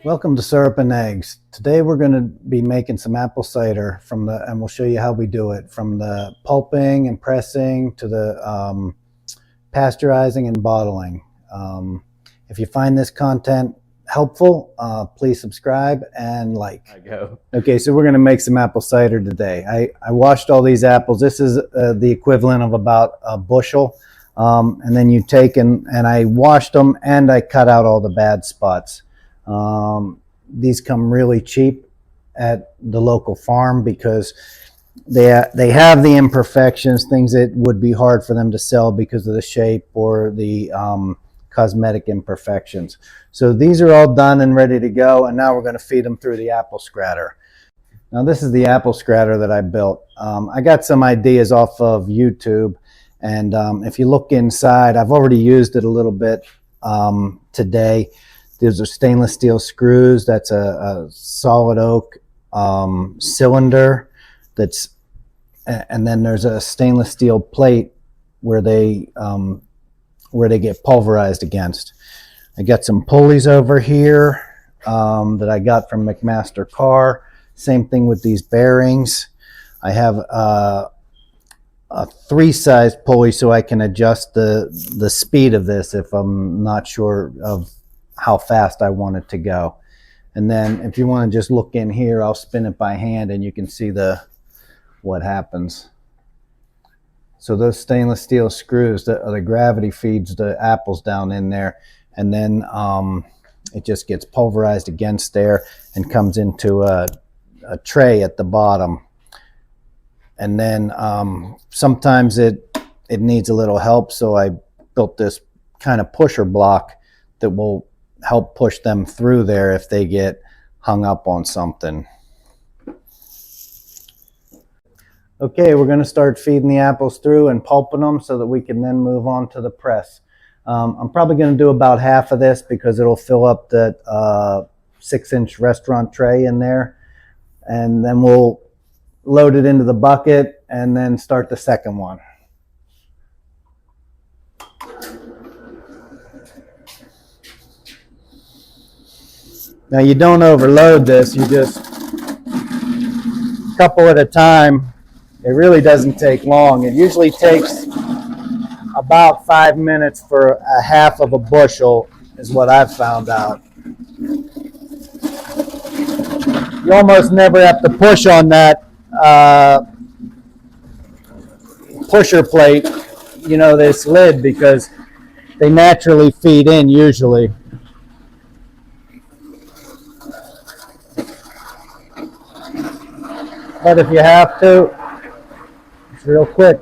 Welcome to Syrup and Eggs. Today we're going to be making some apple cider and we'll show you how we do it, from the pulping and pressing to the pasteurizing and bottling. If you find this content helpful, please subscribe and like. Okay, so we're going to make some apple cider today. I washed all these apples. This is the equivalent of about a bushel. And then you take and I washed them and I cut out all the bad spots. These come really cheap at the local farm because they have the imperfections, things that would be hard for them to sell because of the shape or the cosmetic imperfections. So these are all done and ready to go, and now we're going to feed them through the apple scratter. Now this is the apple scratter that I built. I got some ideas off of YouTube, and if you look inside, I've already used it a little bit today. There's a stainless steel screws. That's a solid oak cylinder. And then there's a stainless steel plate where they get pulverized against. I got some pulleys over here that I got from McMaster Car. Same thing with these bearings. I have a 3-size pulley so I can adjust the speed of this if I'm not sure of how fast I want it to go. And then if you want to just look in here, I'll spin it by hand and you can see what happens. So those stainless steel screws, the gravity feeds the apples down in there, and then it just gets pulverized against there and comes into a tray at the bottom. And then sometimes it needs a little help, so I built this kind of pusher block that will help push them through there if they get hung up on something. Okay, we're going to start feeding the apples through and pulping them so that we can then move on to the press. I'm probably going to do about half of this because it'll fill up that 6-inch restaurant tray in there, and then we'll load it into the bucket and then start the second one. Now you don't overload this, you just a couple at a time. It really doesn't take long. It usually takes about 5 minutes for a half of a bushel is what I've found out. You almost never have to push on that pusher plate, this lid, because they naturally feed in usually. But if you have to, it's real quick.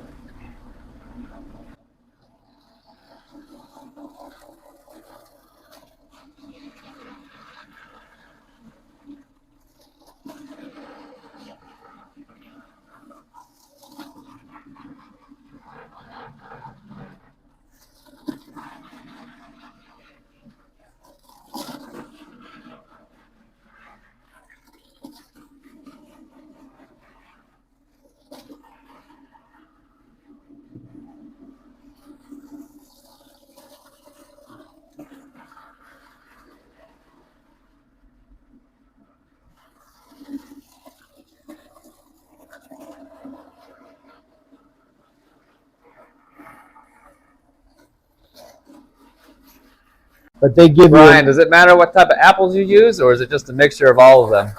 But they give Brian, does it matter what type of apples you use, or is it just a mixture of all of them?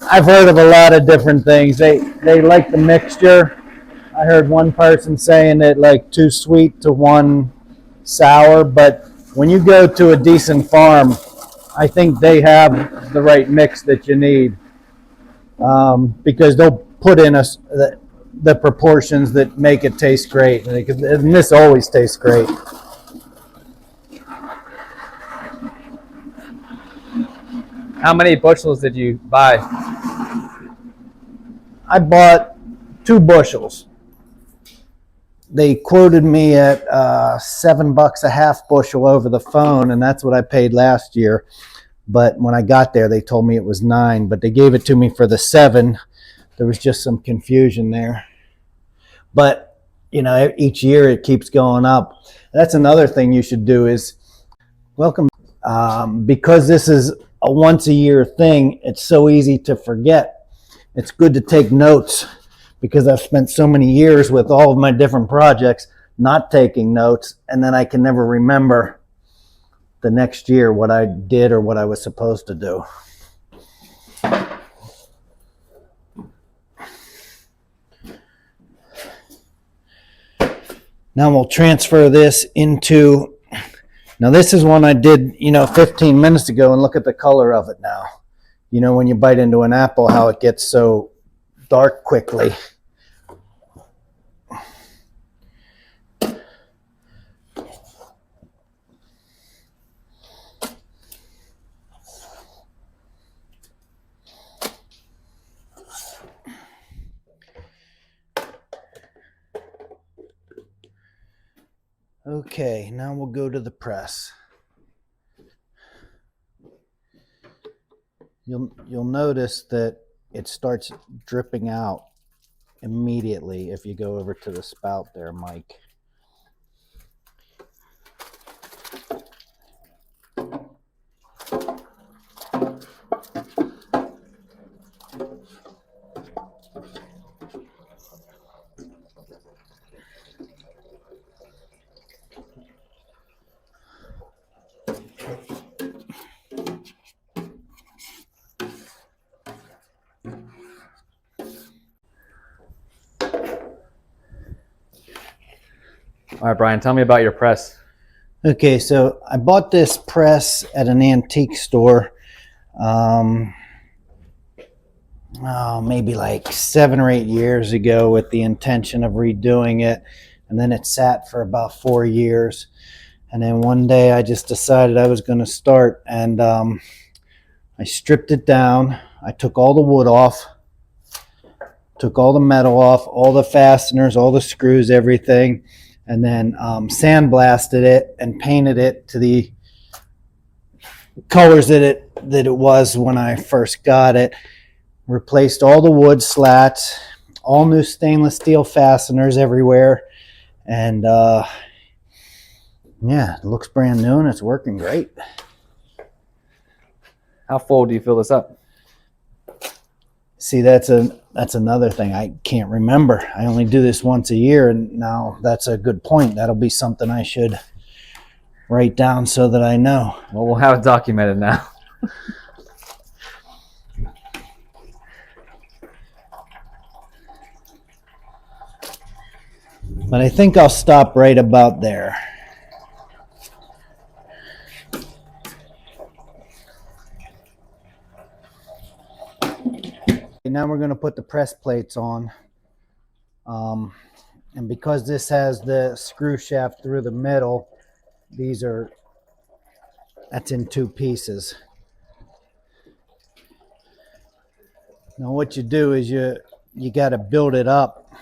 I've heard of a lot of different things. They like the mixture. I heard one person saying that like 2 sweet to 1 sour, but when you go to a decent farm, I think they have the right mix that you need, because they'll put in the proportions that make it taste great, and this always tastes great. How many bushels did you buy? I bought 2 bushels. They quoted me at $7 a half bushel over the phone, and that's what I paid last year. But when I got there, they told me it was 9, but they gave it to me for the 7. There was just some confusion there. But, each year it keeps going up. That's another thing you should do is welcome, because this is a once a year thing, it's so easy to forget. It's good to take notes because I've spent so many years with all of my different projects not taking notes, and then I can never remember the next year what I did or what I was supposed to do. Now we'll transfer this into, now this is one I did, 15 minutes ago, and look at the color of it now. When you bite into an apple, how it gets so dark quickly. Okay, now we'll go to the press. You'll notice that it starts dripping out immediately if you go over to the spout there, Mike. All right, Brian, tell me about your press. Okay, so I bought this press at an antique store maybe like 7 or 8 years ago with the intention of redoing it, and then it sat for about 4 years, and then one day I just decided I was going to start, and I stripped it down. I took all the wood off, took all the metal off, all the fasteners, all the screws, everything, and then sandblasted it and painted it to the colors that it was when I first got it. Replaced all the wood slats, all new stainless steel fasteners everywhere, and yeah, it looks brand new and it's working great. How full do you fill this up? See, that's another thing I can't remember. I only do this once a year, and now that's a good point. That'll be something I should write down so that I know. Well, we'll have it documented now. But I think I'll stop right about there. Now we're going to put the press plates on. And because this has the screw shaft through the middle, that's in 2 pieces. Now what you do is you got to build it up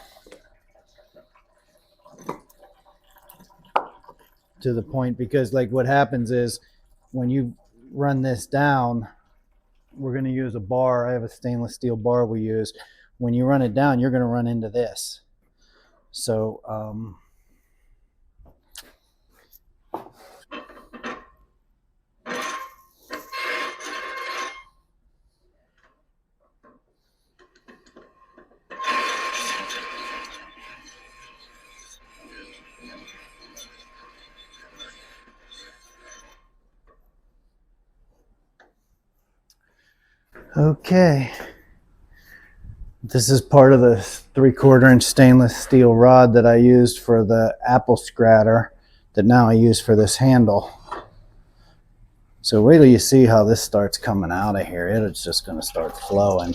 to the point, because like what happens is when you run this down, we're going to use a bar. I have a stainless steel bar we use. When you run it down, you're going to run into this. So okay. This is part of the 3/4 inch stainless steel rod that I used for the apple scratter that now I use for this handle. So wait till you see how this starts coming out of here. It's just going to start flowing.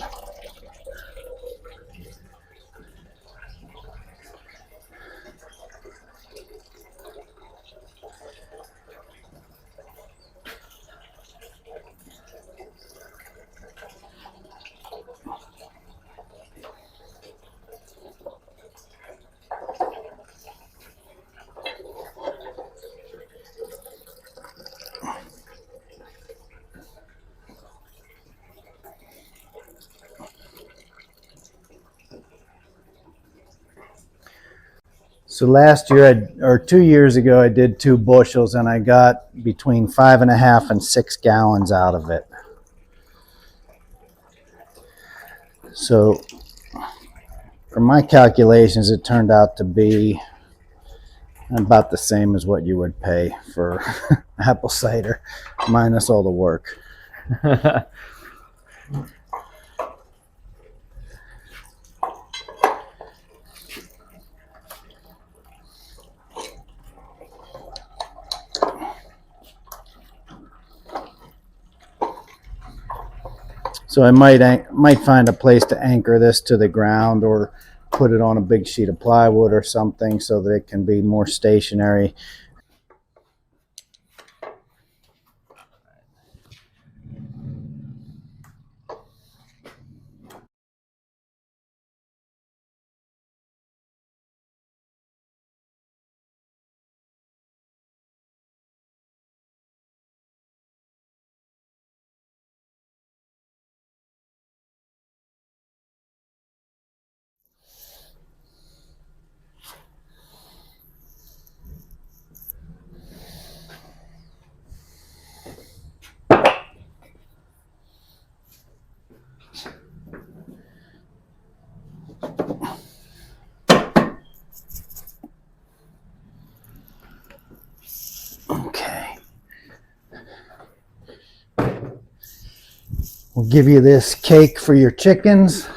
So last year, or 2 years ago, I did 2 bushels and I got between 5.5 and 6 gallons out of it. So from my calculations, it turned out to be about the same as what you would pay for apple cider, minus all the work. So I might find a place to anchor this to the ground or put it on a big sheet of plywood or something so that it can be more stationary. Okay. We'll give you this cake for your chickens.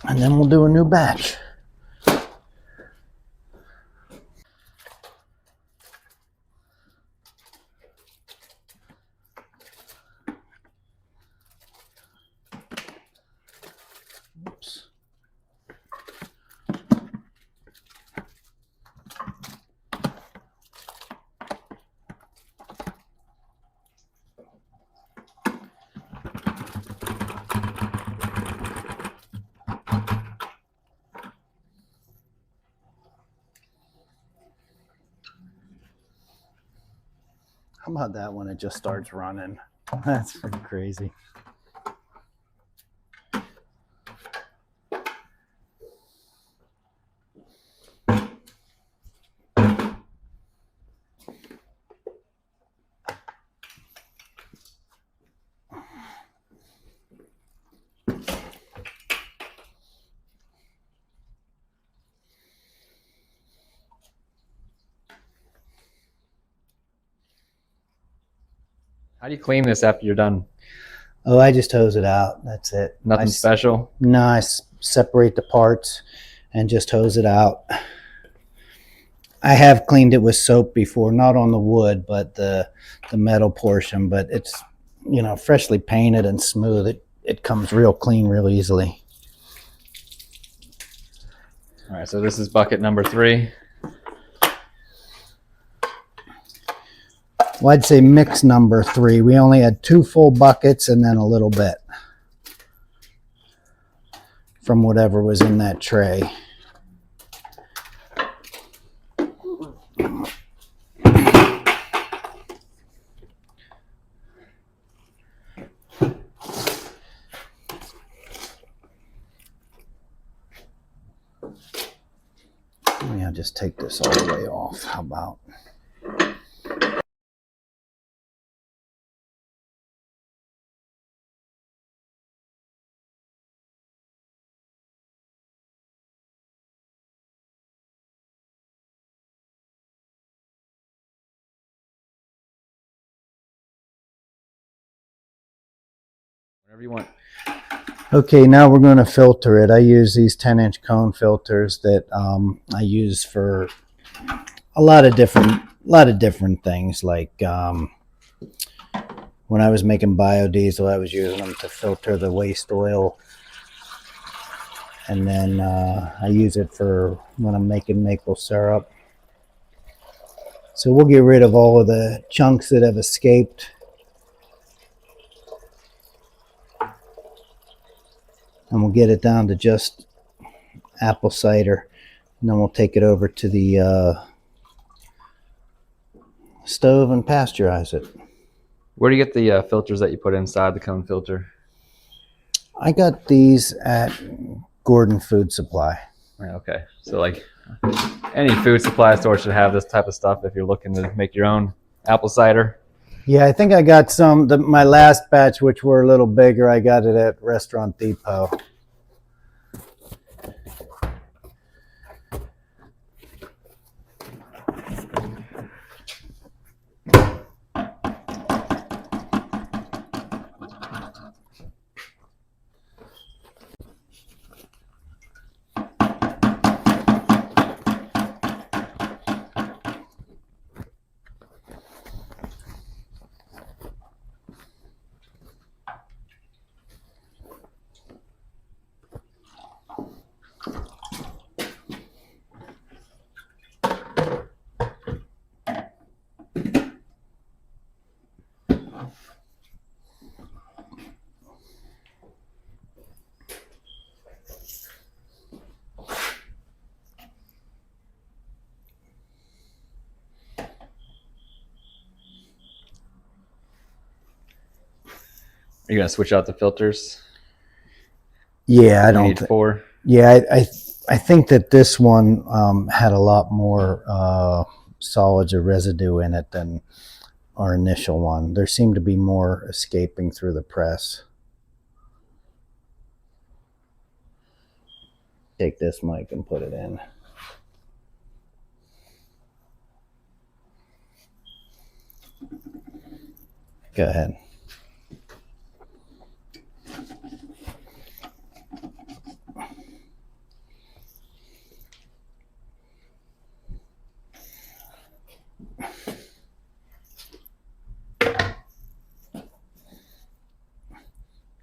And then we'll do a new batch. Oops. How about that when it just starts running? That's pretty crazy. How do you clean this after you're done? Oh, I just hose it out. That's it. Nothing special? No, I separate the parts and just hose it out. I have cleaned it with soap before, not on the wood, but the metal portion, but it's, you know, freshly painted and smooth. It comes real clean real easily. All right, so this is bucket number 3. Well, I'd say mix number 3. We only had 2 full buckets and then a little bit from whatever was in that tray. I'll just take this all the way off. How about? Whatever you want. Okay, now we're going to filter it. I use these 10-inch cone filters that I use for a lot of different things. Like when I was making biodiesel, I was using them to filter the waste oil, and then I use it for when I'm making maple syrup. So we'll get rid of all of the chunks that have escaped. and we'll get it down to just apple cider, and then we'll take it over to the stove and pasteurize it. Where do you get the filters that you put inside the cone filter? I got these at Gordon Food Supply. Okay, so like any food supply store should have this type of stuff if you're looking to make your own apple cider. Yeah, I think I got some, my last batch, which were a little bigger, I got it at Restaurant Depot. Are you gonna switch out the filters? Yeah, I don't. Four. Yeah, I think that this one had a lot more solids or residue in it than our initial one. There seemed to be more escaping through the press. Take this mic and put it in. Go ahead.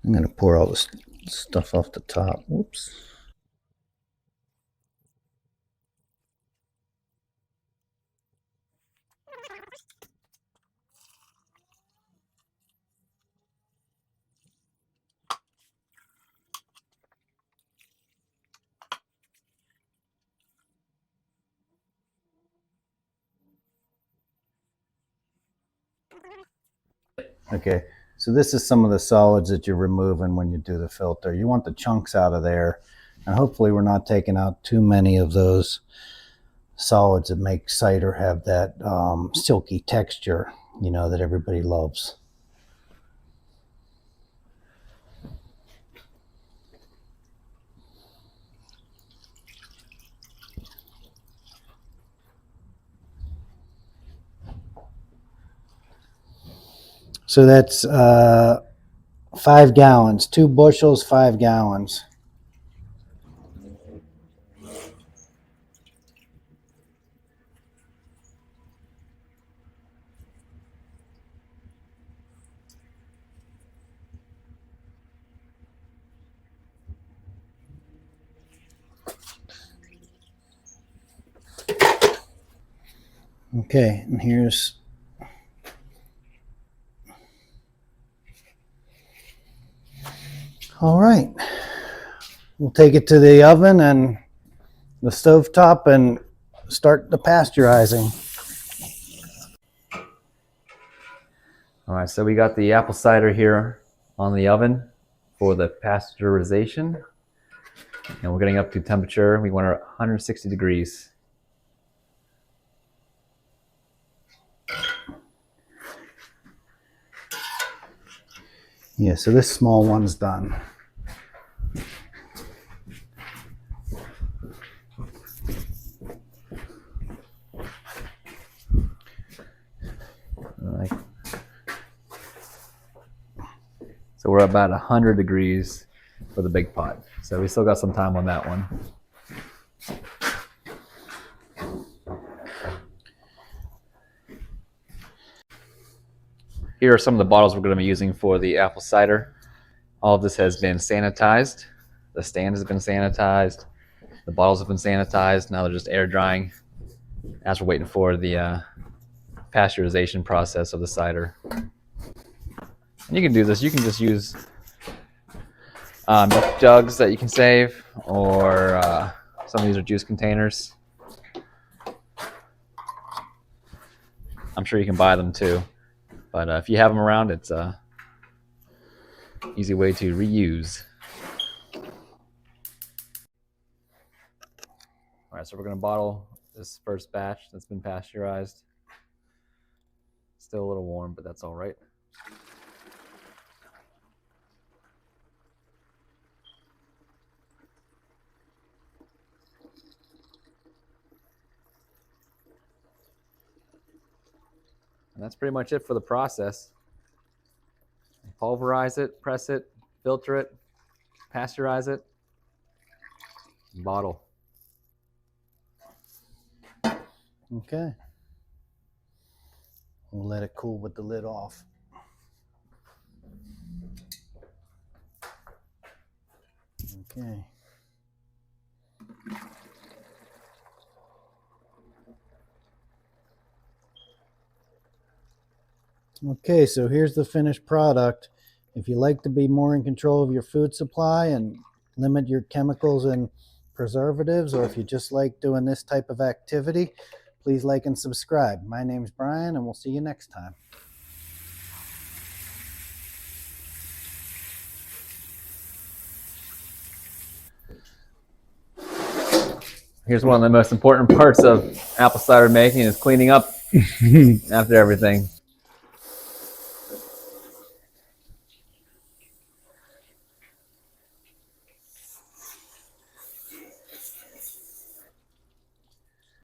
I'm going to pour all this stuff off the top. Whoops. Okay, so this is some of the solids that you're removing when you do the filter. You want the chunks out of there, and hopefully we're not taking out too many of those solids that make cider have that silky texture, you know, that everybody loves. So that's 5 gallons, 2 bushels, 5 gallons. Okay, and here's all right. We'll take it to the oven and the stovetop and start the pasteurizing. All right, so we got the apple cider here on the oven for the pasteurization. And we're getting up to temperature. We want it 160 degrees. Yeah, so this small one's done. So we're about 100 degrees for the big pot. So we still got some time on that one. Here are some of the bottles we're going to be using for the apple cider. All of this has been sanitized. The stand has been sanitized. The bottles have been sanitized. Now they're just air drying as we're waiting for the pasteurization process of the cider. And you can do this. You can just use milk jugs that you can save, or some of these are juice containers. I'm sure you can buy them too, but if you have them around, it's a easy way to reuse. All right, so we're going to bottle this first batch that's been pasteurized. Still a little warm, but that's all right. And that's pretty much it for the process. Pulverize it, press it, filter it, pasteurize it, and bottle. Okay. We'll let it cool with the lid off. Okay. Okay, so here's the finished product. If you like to be more in control of your food supply and limit your chemicals and preservatives, or if you just like doing this type of activity, please like and subscribe. My name's Brian, and we'll see you next time. Here's one of the most important parts of apple cider making is cleaning up after everything.